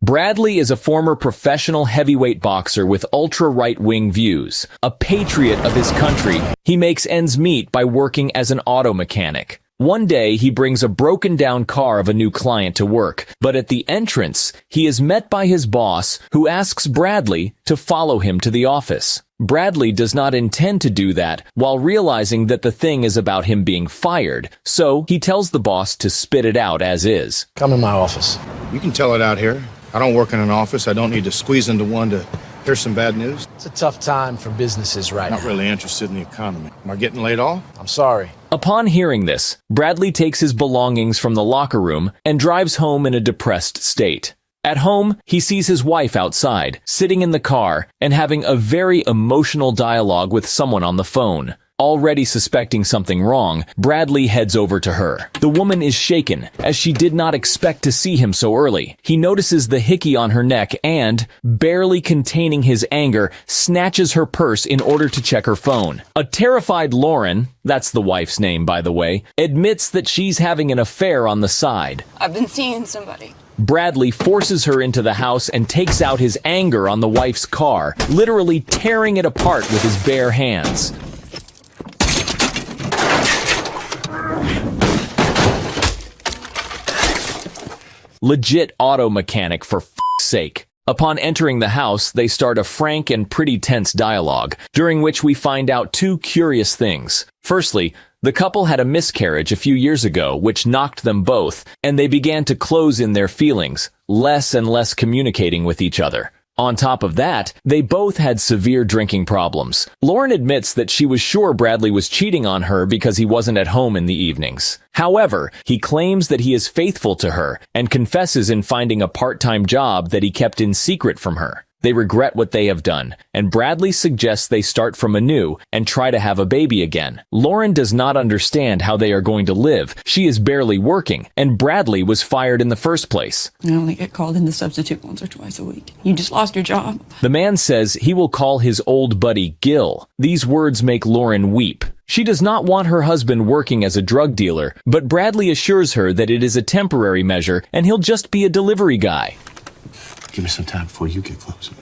Bradley is a former professional heavyweight boxer with ultra-right-wing views. A patriot of his country, he makes ends meet by working as an auto mechanic. One day, he brings a broken-down car of a new client to work, but at the entrance, he is met by his boss, who asks Bradley to follow him to the office. Bradley does not intend to do that, while realizing that the thing is about him being fired, so he tells the boss to spit it out as is. Come in my office. You can tell it out here. I don't work in an office. I don't need to squeeze into one to hear some bad news. It's a tough time for businesses right now. Not really interested in the economy. Am I getting laid off? I'm sorry. Upon hearing this, Bradley takes his belongings from the locker room and drives home in a depressed state. At home, he sees his wife outside, sitting in the car, and having a very emotional dialogue with someone on the phone. Already suspecting something wrong, Bradley heads over to her. The woman is shaken, as she did not expect to see him so early. He notices the hickey on her neck and, barely containing his anger, snatches her purse in order to check her phone. A terrified Lauren, that's the wife's name by the way, admits that she's having an affair on the side. I've been seeing somebody. Bradley forces her into the house and takes out his anger on the wife's car, literally tearing it apart with his bare hands. Legit auto mechanic for f***'s sake. Upon entering the house, they start a frank and pretty tense dialogue, during which we find out two curious things. Firstly, the couple had a miscarriage a few years ago, which knocked them both, and they began to close in their feelings, less and less communicating with each other. On top of that, they both had severe drinking problems. Lauren admits that she was sure Bradley was cheating on her because he wasn't at home in the evenings. However, he claims that he is faithful to her and confesses in finding a part-time job that he kept in secret from her. They regret what they have done, and Bradley suggests they start from anew and try to have a baby again. Lauren does not understand how they are going to live. She is barely working, and Bradley was fired in the first place. I only get called in to substitute once or twice a week. You just lost your job. The man says he will call his old buddy Gil. These words make Lauren weep. She does not want her husband working as a drug dealer, but Bradley assures her that it is a temporary measure and he'll just be a delivery guy. Give me some time before you get closer.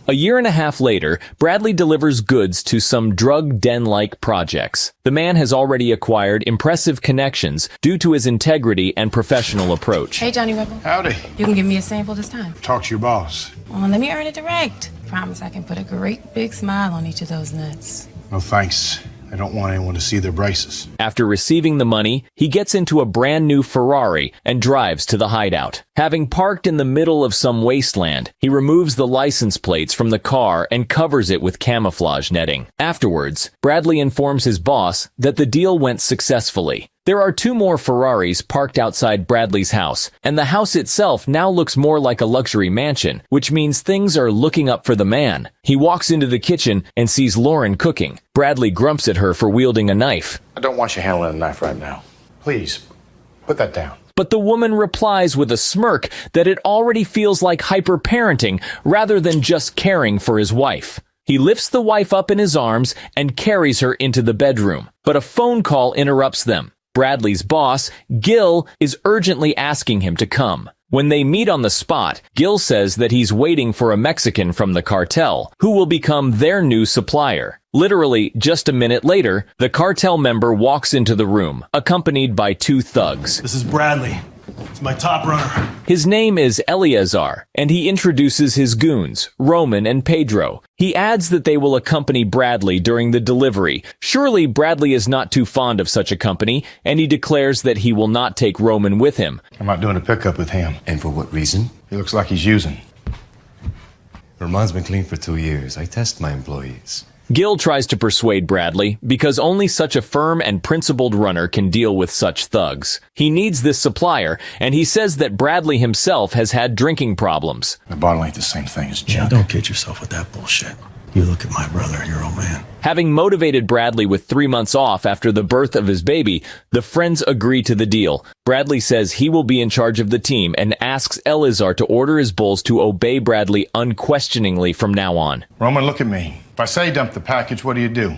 A year and a half later, Bradley delivers goods to some drug den-like projects. The man has already acquired impressive connections due to his integrity and professional approach. Hey, Johnny Rebel. Howdy. You can give me a sample this time. Talk to your boss. Well, let me earn it direct. Promise I can put a great big smile on each of those nuts. No thanks. I don't want anyone to see their braces. After receiving the money, he gets into a brand new Ferrari and drives to the hideout. Having parked in the middle of some wasteland, he removes the license plates from the car and covers it with camouflage netting. Afterwards, Bradley informs his boss that the deal went successfully. There are two more Ferraris parked outside Bradley's house, and the house itself now looks more like a luxury mansion, which means things are looking up for the man. He walks into the kitchen and sees Lauren cooking. Bradley grumps at her for wielding a knife. I don't want you handling a knife right now. Please, put that down. But the woman replies with a smirk that it already feels like hyper-parenting rather than just caring for his wife. He lifts the wife up in his arms and carries her into the bedroom, but a phone call interrupts them. Bradley's boss, Gil, is urgently asking him to come. When they meet on the spot, Gil says that he's waiting for a Mexican from the cartel, who will become their new supplier. Literally, just a minute later, the cartel member walks into the room, accompanied by two thugs. This is Bradley. It's my top runner. His name is Eleazar, and he introduces his goons, Roman and Pedro. He adds that they will accompany Bradley during the delivery. Surely Bradley is not too fond of such a company, and he declares that he will not take Roman with him. I'm not doing a pickup with him. And for what reason? He looks like he's using. Vermont's been clean for 2 years. I test my employees. Gil tries to persuade Bradley because only such a firm and principled runner can deal with such thugs. He needs this supplier, and he says that Bradley himself has had drinking problems. The bottle ain't the same thing as Yeah, junk. don't kid yourself with that bullshit. You look at my brother, your old man. Having motivated Bradley with 3 months off after the birth of his baby, the friends agree to the deal. Bradley says he will be in charge of the team and asks Eleazar to order his bulls to obey Bradley unquestioningly from now on. Roman, look at me. If I say dump the package, what do you do?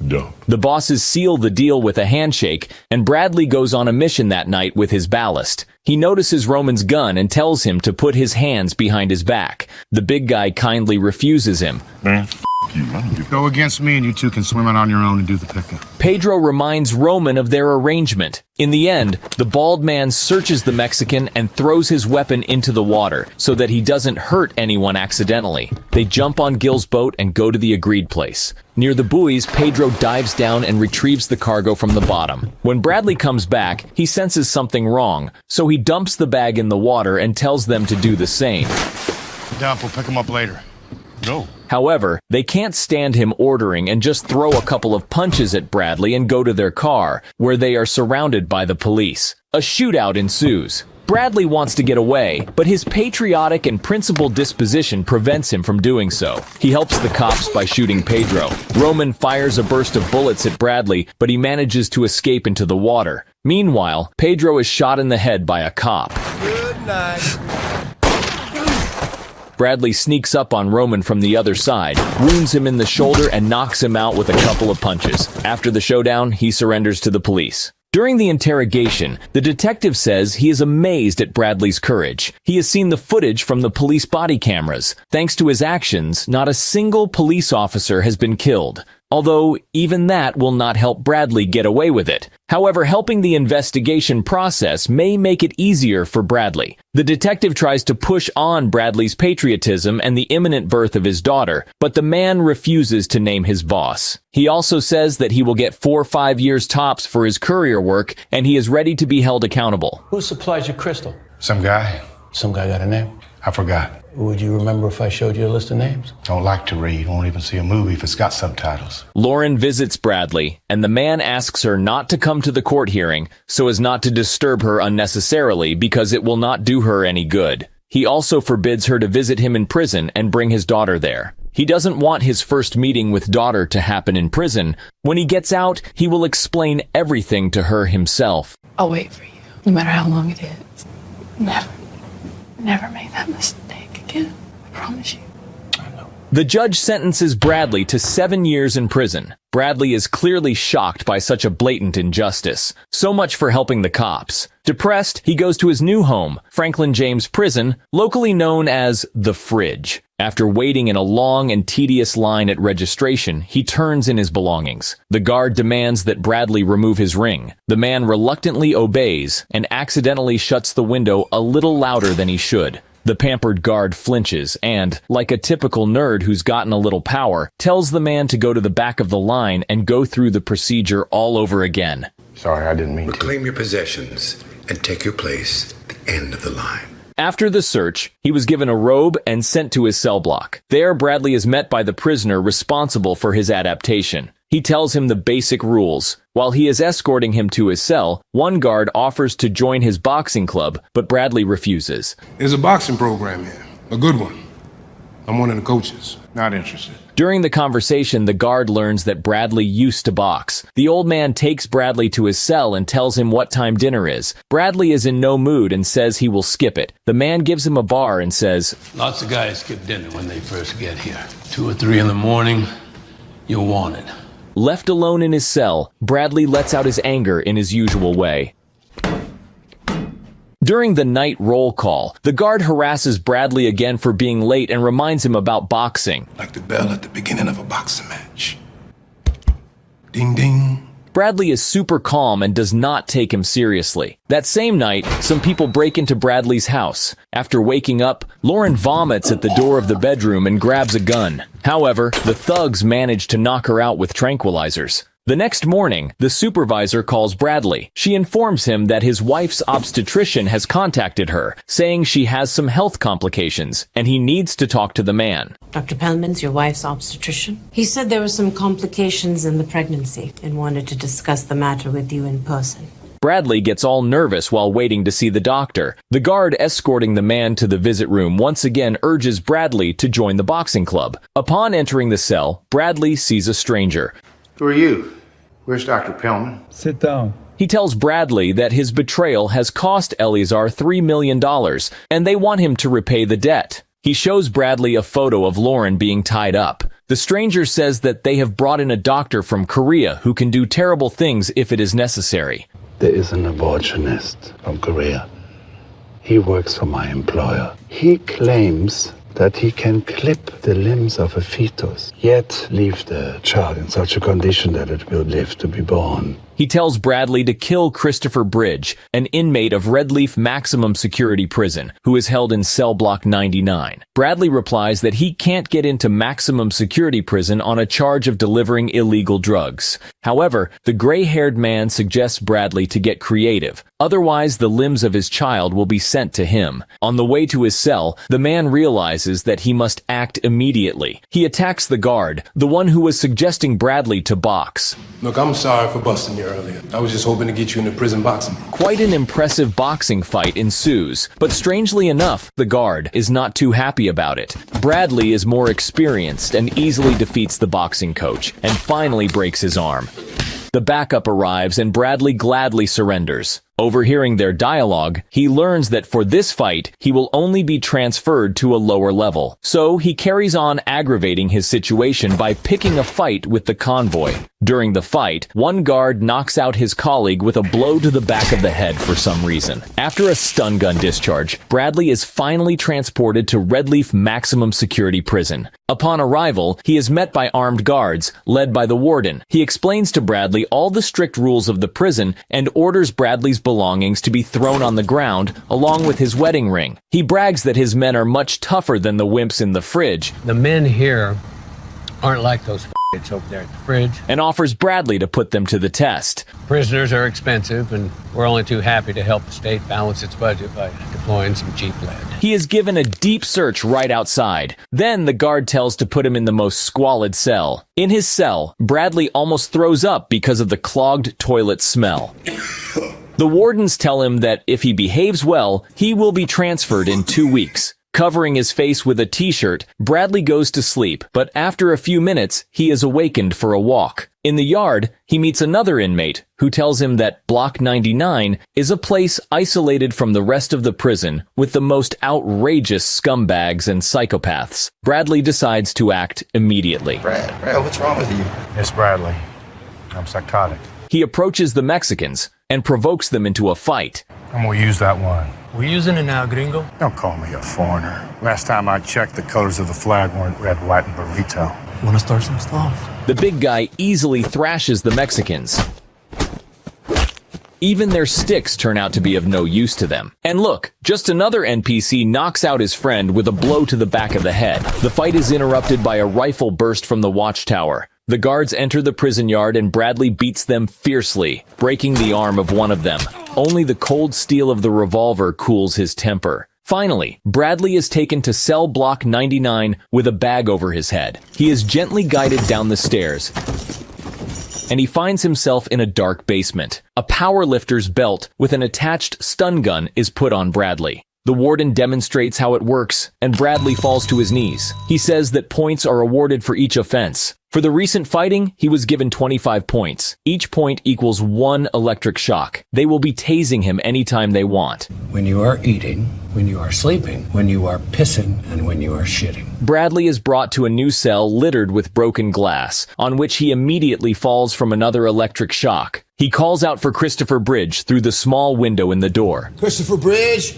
Dump. The bosses seal the deal with a handshake, and Bradley goes on a mission that night with his ballast. He notices Roman's gun and tells him to put his hands behind his back. The big guy kindly refuses him. Man, you. I don't give Go against me and you two can swim out on your own and do the pickup. Pedro reminds Roman of their arrangement. In the end, the bald man searches the Mexican and throws his weapon into the water so that he doesn't hurt anyone accidentally. They jump on Gil's boat and go to the agreed place. Near the buoys, Pedro dives down and retrieves the cargo from the bottom. When Bradley comes back, he senses something wrong, so he dumps the bag in the water and tells them to do the same. Dump, we'll pick him up later. No. However, they can't stand him ordering and just throw a couple of punches at Bradley and go to their car, where they are surrounded by the police. A shootout ensues. Bradley wants to get away, but his patriotic and principled disposition prevents him from doing so. He helps the cops by shooting Pedro. Roman fires a burst of bullets at Bradley, but he manages to escape into the water. Meanwhile, Pedro is shot in the head by a cop. Good night. Bradley sneaks up on Roman from the other side, wounds him in the shoulder, and knocks him out with a couple of punches. After the showdown, he surrenders to the police. During the interrogation, the detective says he is amazed at Bradley's courage. He has seen the footage from the police body cameras. Thanks to his actions, not a single police officer has been killed. Although, even that will not help Bradley get away with it. However, helping the investigation process may make it easier for Bradley. The detective tries to push on Bradley's patriotism and the imminent birth of his daughter, but the man refuses to name his boss. He also says that he will get 4 or 5 years tops for his courier work, and he is ready to be held accountable. Who supplies your crystal? Some guy. Some guy got a name? I forgot. Would you remember if I showed you a list of names? Don't like to read. Won't even see a movie if it's got subtitles. Lauren visits Bradley, and the man asks her not to come to the court hearing so as not to disturb her unnecessarily because it will not do her any good. He also forbids her to visit him in prison and bring his daughter there. He doesn't want his first meeting with daughter to happen in prison. When he gets out, he will explain everything to her himself. I'll wait for you, no matter how long it is. Never make that mistake again. I promise you. The judge sentences Bradley to 7 years in prison. Bradley is clearly shocked by such a blatant injustice. So much for helping the cops. Depressed, he goes to his new home, Franklin James Prison, locally known as the Fridge. After waiting in a long and tedious line at registration, he turns in his belongings. The guard demands that Bradley remove his ring. The man reluctantly obeys and accidentally shuts the window a little louder than he should. The pampered guard flinches and, like a typical nerd who's gotten a little power, tells the man to go to the back of the line and go through the procedure all over again. Sorry, I didn't mean to. Reclaim your possessions and take your place at the end of the line. After the search, he was given a robe and sent to his cell block. There, Bradley is met by the prisoner responsible for his adaptation. He tells him the basic rules. While he is escorting him to his cell, one guard offers to join his boxing club, but Bradley refuses. There's a boxing program here, a good one. I'm one of the coaches. Not interested. During the conversation, the guard learns that Bradley used to box. The old man takes Bradley to his cell and tells him what time dinner is. Bradley is in no mood and says he will skip it. The man gives him a bar and says, Lots of guys skip dinner when they first get here. 2 or 3 in the morning, you'll want it. Left alone in his cell, Bradley lets out his anger in his usual way. During the night roll call, the guard harasses Bradley again for being late and reminds him about boxing. Like the bell at the beginning of a boxing match. Ding ding. Bradley is super calm and does not take him seriously. That same night, some people break into Bradley's house. After waking up, Lauren vomits at the door of the bedroom and grabs a gun. However, the thugs manage to knock her out with tranquilizers. The next morning, the supervisor calls Bradley. She informs him that his wife's obstetrician has contacted her, saying she has some health complications, and he needs to talk to the man. Dr. Pellman's your wife's obstetrician? He said there were some complications in the pregnancy and wanted to discuss the matter with you in person. Bradley gets all nervous while waiting to see the doctor. The guard escorting the man to the visit room once again urges Bradley to join the boxing club. Upon entering the cell, Bradley sees a stranger. Who are you? Where's Dr. Pellman? Sit down. He tells Bradley that his betrayal has cost Eleazar $3 million, and they want him to repay the debt. He shows Bradley a photo of Lauren being tied up. The stranger says that they have brought in a doctor from Korea who can do terrible things if it is necessary. There is an abortionist from Korea. He works for my employer. He claims that he can clip the limbs of a fetus, yet leave the child in such a condition that it will live to be born. He tells Bradley to kill Christopher Bridge, an inmate of Redleaf Maximum Security Prison, who is held in cell block 99. Bradley replies that he can't get into Maximum Security Prison on a charge of delivering illegal drugs. However, the gray-haired man suggests Bradley to get creative. Otherwise, the limbs of his child will be sent to him. On the way to his cell, the man realizes that he must act immediately. He attacks the guard, the one who was suggesting Bradley to box. Look, I'm sorry for busting you earlier. I was just hoping to get you into prison boxing. Quite an impressive boxing fight ensues, but strangely enough, the guard is not too happy about it. Bradley is more experienced and easily defeats the boxing coach, and finally breaks his arm. The backup arrives and Bradley gladly surrenders. Overhearing their dialogue, he learns that for this fight, he will only be transferred to a lower level. So he carries on aggravating his situation by picking a fight with the convoy. During the fight, one guard knocks out his colleague with a blow to the back of the head for some reason. After a stun gun discharge, Bradley is finally transported to Redleaf Maximum Security Prison. Upon arrival, he is met by armed guards, led by the warden. He explains to Bradley all the strict rules of the prison and orders Bradley's belongings to be thrown on the ground, along with his wedding ring. He brags that his men are much tougher than the wimps in the fridge. The men here aren't like those f***its over there at the fridge. And offers Bradley to put them to the test. Prisoners are expensive, and we're only too happy to help the state balance its budget by deploying some cheap lead. He is given a deep search right outside. Then the guard tells to put him in the most squalid cell. In his cell, Bradley almost throws up because of the clogged toilet smell. The wardens tell him that if he behaves well, he will be transferred in 2 weeks. Covering his face with a t-shirt, Bradley goes to sleep, but after a few minutes, he is awakened for a walk. In the yard, he meets another inmate who tells him that Block 99 is a place isolated from the rest of the prison with the most outrageous scumbags and psychopaths. Bradley decides to act immediately. Brad, what's wrong with you? It's Bradley. I'm psychotic. He approaches the Mexicans and provokes them into a fight. I'm gonna use that one. We using it now, gringo? Don't call me a foreigner. Last time I checked, the colors of the flag weren't red, white, and burrito. Wanna start some stuff? The big guy easily thrashes the Mexicans. Even their sticks turn out to be of no use to them. And look, just another NPC knocks out his friend with a blow to the back of the head. The fight is interrupted by a rifle burst from the watchtower. The guards enter the prison yard and Bradley beats them fiercely, breaking the arm of one of them. Only the cold steel of the revolver cools his temper. Finally, Bradley is taken to cell block 99 with a bag over his head. He is gently guided down the stairs, and he finds himself in a dark basement. A powerlifter's belt with an attached stun gun is put on Bradley. The warden demonstrates how it works, and Bradley falls to his knees. He says that points are awarded for each offense. For the recent fighting, he was given 25 points. Each point equals 1 electric shock. They will be tasing him anytime they want. When you are eating, when you are sleeping, when you are pissing, and when you are shitting. Bradley is brought to a new cell littered with broken glass, on which he immediately falls from another electric shock. He calls out for Christopher Bridge through the small window in the door. Christopher Bridge?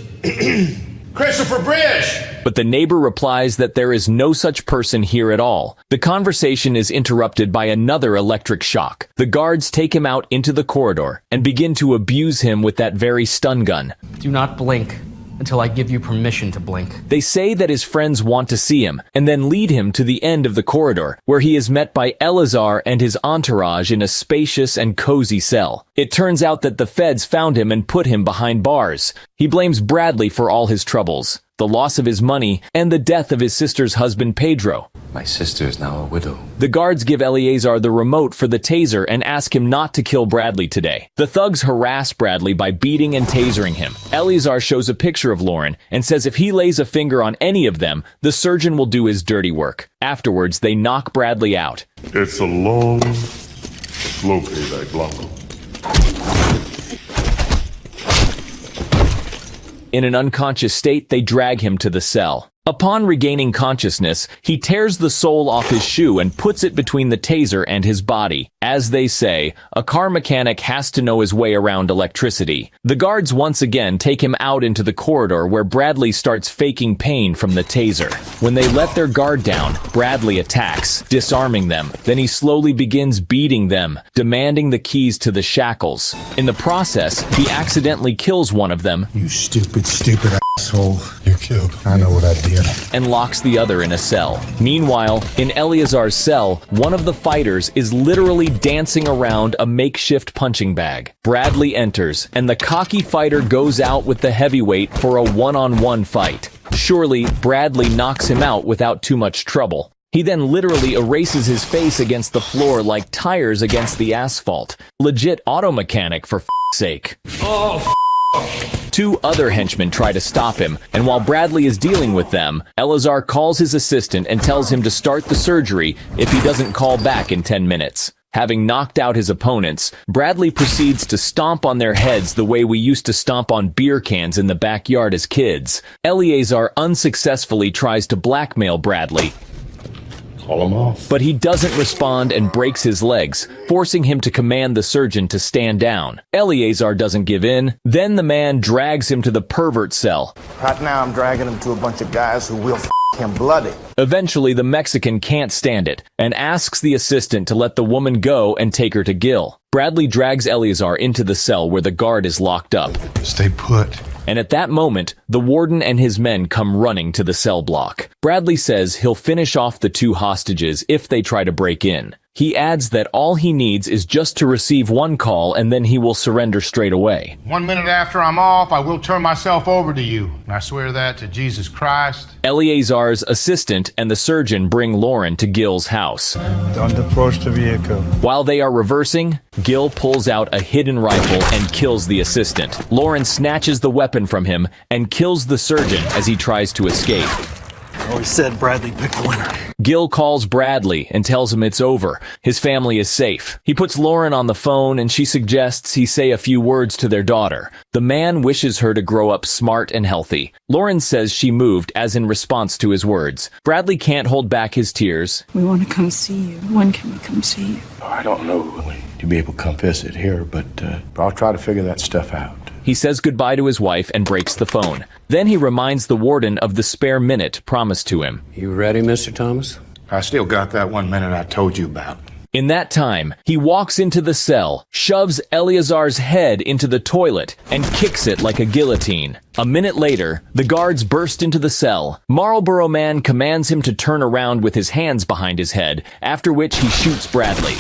Christopher Bridge! But the neighbor replies that there is no such person here at all. The conversation is interrupted by another electric shock. The guards take him out into the corridor and begin to abuse him with that very stun gun. Do not blink until I give you permission to blink. They say that his friends want to see him, and then lead him to the end of the corridor, where he is met by Elazar and his entourage in a spacious and cozy cell. It turns out that the feds found him and put him behind bars. He blames Bradley for all his troubles, the loss of his money, and the death of his sister's husband Pedro. My sister is now a widow. The guards give Eleazar the remote for the taser and ask him not to kill Bradley today. The thugs harass Bradley by beating and tasering him. Eleazar shows a picture of Lauren and says if he lays a finger on any of them, the surgeon will do his dirty work. Afterwards, they knock Bradley out. It's a long, slow payback, Blanco. In an unconscious state, they drag him to the cell. Upon regaining consciousness, he tears the sole off his shoe and puts it between the taser and his body. As they say, a car mechanic has to know his way around electricity. The guards once again take him out into the corridor where Bradley starts faking pain from the taser. When they let their guard down, Bradley attacks, disarming them. Then he slowly begins beating them, demanding the keys to the shackles. In the process, he accidentally kills one of them. You stupid asshole. You killed. I know what I did. And locks the other in a cell. Meanwhile, in Eleazar's cell, one of the fighters is literally dancing around a makeshift punching bag. Bradley enters, and the cocky fighter goes out with the heavyweight for a one-on-one fight. Surely, Bradley knocks him out without too much trouble. He then literally erases his face against the floor like tires against the asphalt. Legit auto mechanic, for f***'s sake. Oh, Two other henchmen try to stop him, and while Bradley is dealing with them, Eleazar calls his assistant and tells him to start the surgery if he doesn't call back in 10 minutes. Having knocked out his opponents, Bradley proceeds to stomp on their heads the way we used to stomp on beer cans in the backyard as kids. Eleazar unsuccessfully tries to blackmail Bradley, Call him off. but he doesn't respond and breaks his legs, forcing him to command the surgeon to stand down. Eleazar doesn't give in. Then the man drags him to the pervert cell. Right now, I'm dragging him to a bunch of guys who will him bloody. Eventually, the Mexican can't stand it and asks the assistant to let the woman go and take her to Gil. Bradley drags Eleazar into the cell where the guard is locked up. Stay put. And at that moment, the warden and his men come running to the cell block. Bradley says he'll finish off the two hostages if they try to break in. He adds that all he needs is just to receive one call and then he will surrender straight away. 1 minute after I'm off, I will turn myself over to you. And I swear that to Jesus Christ. Eleazar's assistant and the surgeon bring Lauren to Gil's house. Don't approach the vehicle. While they are reversing, Gil pulls out a hidden rifle and kills the assistant. Lauren snatches the weapon from him and kills the surgeon as he tries to escape. Always said Bradley picked the winner. Gil calls Bradley and tells him it's over. His family is safe. He puts Lauren on the phone and she suggests he say a few words to their daughter. The man wishes her to grow up smart and healthy. Lauren says she moved as in response to his words. Bradley can't hold back his tears. We want to come see you. When can we come see you? I don't know when you'll be able to come visit here, but I'll try to figure that stuff out. He says goodbye to his wife and breaks the phone. Then he reminds the warden of the spare minute promised to him. You ready, Mr. Thomas? I still got that 1 minute I told you about. In that time, he walks into the cell, shoves Eleazar's head into the toilet, and kicks it like a guillotine. A minute later, the guards burst into the cell. Marlboro Man commands him to turn around with his hands behind his head, after which he shoots Bradley.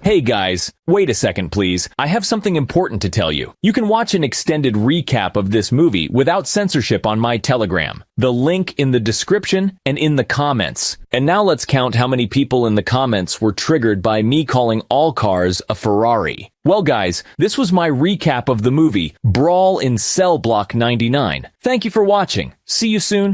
Hey guys, wait a second please. I have something important to tell you. You can watch an extended recap of this movie without censorship on my Telegram. The link in the description and in the comments. And now let's count how many people in the comments were triggered by me calling all cars a Ferrari. Well guys, this was my recap of the movie Brawl in Cell Block 99. Thank you for watching. See you soon.